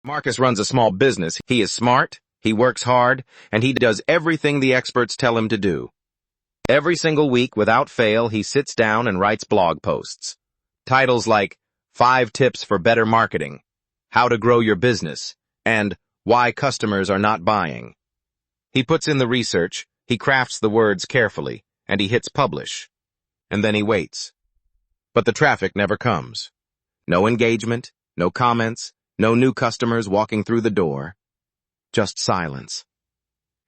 Marcus runs a small business. He is smart, he works hard, and he does everything the experts tell him to do. Every single week, without fail, he sits down and writes blog posts. Titles like 5 Tips for Better Marketing, How to Grow Your Business, and Why Customers Are Not Buying. He puts in the research, he crafts the words carefully, and he hits publish. And then he waits. But the traffic never comes. No engagement, no comments, no new customers walking through the door. Just silence.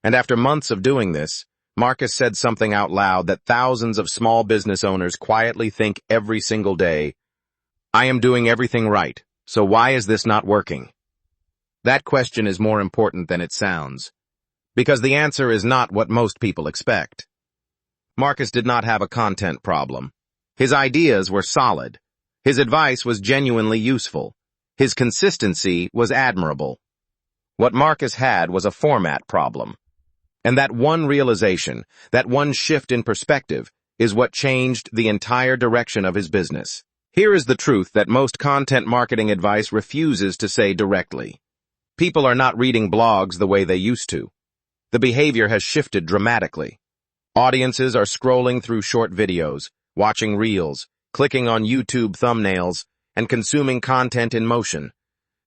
And after months of doing this, Marcus said something out loud that thousands of small business owners quietly think every single day. I am doing everything right, so why is this not working? That question is more important than it sounds, because the answer is not what most people expect. Marcus did not have a content problem. His ideas were solid. His advice was genuinely useful. His consistency was admirable. What Marcus had was a format problem. And that one realization, that one shift in perspective, is what changed the entire direction of his business. Here is the truth that most content marketing advice refuses to say directly. People are not reading blogs the way they used to. The behavior has shifted dramatically. Audiences are scrolling through short videos, watching reels, clicking on YouTube thumbnails, and consuming content in motion.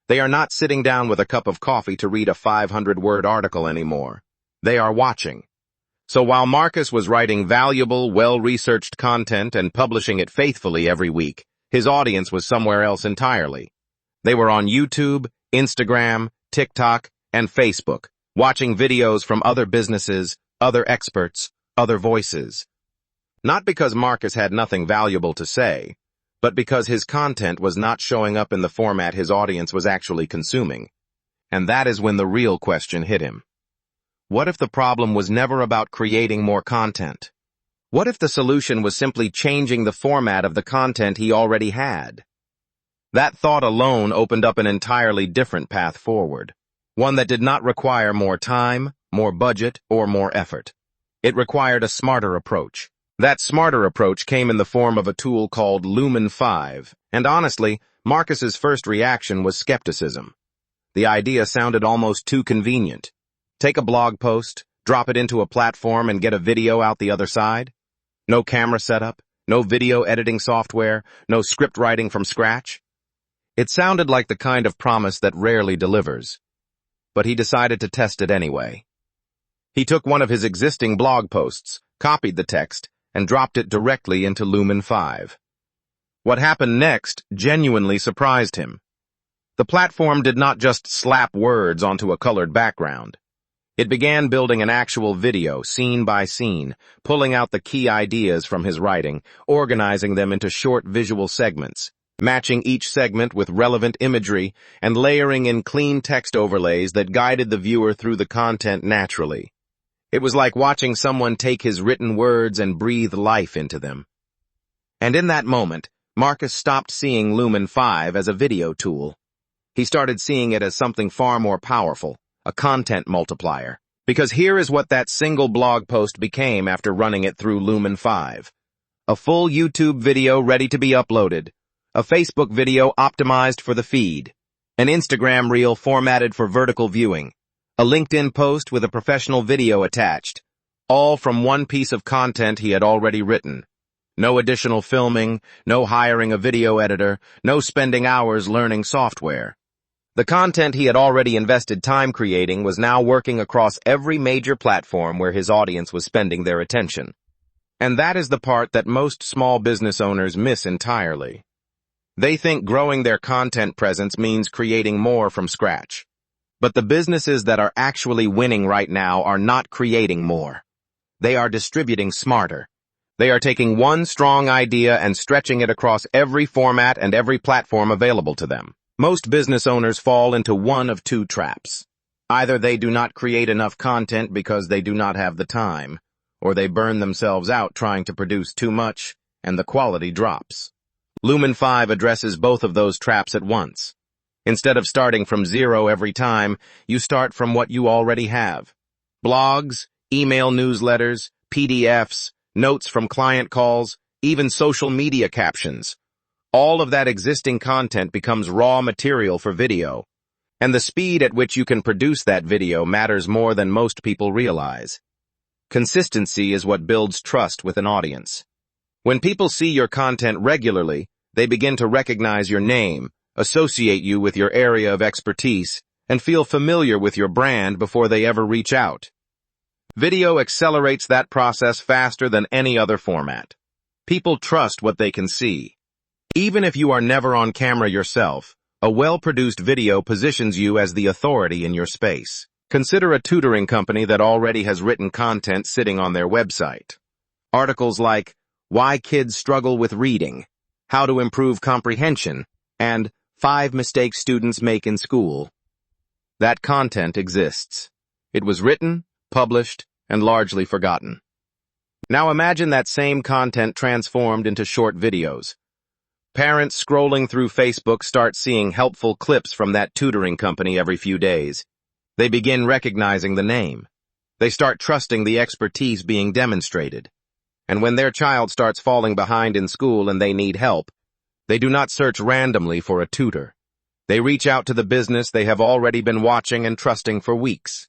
They are not sitting down with a cup of coffee to read a 500-word article anymore. They are watching. So while Marcus was writing valuable, well-researched content and publishing it faithfully every week, his audience was somewhere else entirely. They were on YouTube, Instagram, TikTok, and Facebook, watching videos from other businesses, other experts, other voices. Not because Marcus had nothing valuable to say, but because his content was not showing up in the format his audience was actually consuming. And that is when the real question hit him. What if the problem was never about creating more content? What if the solution was simply changing the format of the content he already had? That thought alone opened up an entirely different path forward, one that did not require more time, more budget, or more effort. It required a smarter approach. That smarter approach came in the form of a tool called Lumen 5, and honestly, Marcus's first reaction was skepticism. The idea sounded almost too convenient. Take a blog post, drop it into a platform, and get a video out the other side? No camera setup, no video editing software, no script writing from scratch? It sounded like the kind of promise that rarely delivers. But he decided to test it anyway. He took one of his existing blog posts, copied the text, and dropped it directly into Lumen 5. What happened next genuinely surprised him. The platform did not just slap words onto a colored background. It began building an actual video, scene by scene, pulling out the key ideas from his writing, organizing them into short visual segments, matching each segment with relevant imagery, and layering in clean text overlays that guided the viewer through the content naturally. It was like watching someone take his written words and breathe life into them. And in that moment, Marcus stopped seeing Lumen 5 as a video tool. He started seeing it as something far more powerful, a content multiplier. Because here is what that single blog post became after running it through Lumen 5. A full YouTube video ready to be uploaded, a Facebook video optimized for the feed, an Instagram reel formatted for vertical viewing, a LinkedIn post with a professional video attached, all from one piece of content he had already written. No additional filming, no hiring a video editor, no spending hours learning software. The content he had already invested time creating was now working across every major platform where his audience was spending their attention. And that is the part that most small business owners miss entirely. They think growing their content presence means creating more from scratch. But the businesses that are actually winning right now are not creating more. They are distributing smarter. They are taking one strong idea and stretching it across every format and every platform available to them. Most business owners fall into one of two traps. Either they do not create enough content because they do not have the time, or they burn themselves out trying to produce too much, and the quality drops. Lumen 5 addresses both of those traps at once. Instead of starting from zero every time, you start from what you already have. Blogs, email newsletters, PDFs, notes from client calls, even social media captions. All of that existing content becomes raw material for video. And the speed at which you can produce that video matters more than most people realize. Consistency is what builds trust with an audience. When people see your content regularly, they begin to recognize your name, associate you with your area of expertise, and feel familiar with your brand before they ever reach out. Video accelerates that process faster than any other format. People trust what they can see. Even if you are never on camera yourself, a well-produced video positions you as the authority in your space. Consider a tutoring company that already has written content sitting on their website. Articles like, Why Kids Struggle with Reading, How to Improve Comprehension, and 5 Mistakes Students Make in School. That content exists. It was written, published, and largely forgotten. Now imagine that same content transformed into short videos. Parents scrolling through Facebook start seeing helpful clips from that tutoring company every few days. They begin recognizing the name. They start trusting the expertise being demonstrated. And when their child starts falling behind in school and they need help, they do not search randomly for a tutor. They reach out to the business they have already been watching and trusting for weeks.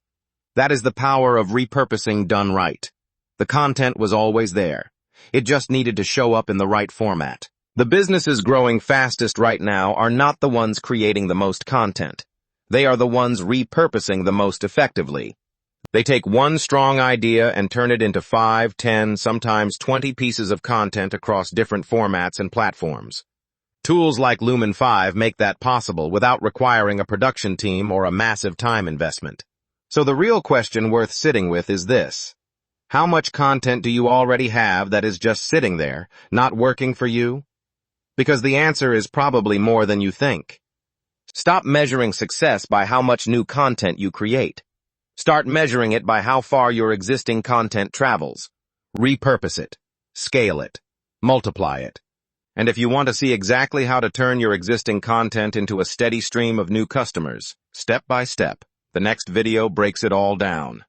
That is the power of repurposing done right. The content was always there. It just needed to show up in the right format. The businesses growing fastest right now are not the ones creating the most content. They are the ones repurposing the most effectively. They take one strong idea and turn it into 5, 10, sometimes 20 pieces of content across different formats and platforms. Tools like Lumen 5 make that possible without requiring a production team or a massive time investment. So the real question worth sitting with is this. How much content do you already have that is just sitting there, not working for you? Because the answer is probably more than you think. Stop measuring success by how much new content you create. Start measuring it by how far your existing content travels. Repurpose it, scale it, multiply it. And if you want to see exactly how to turn your existing content into a steady stream of new customers, step by step, the next video breaks it all down.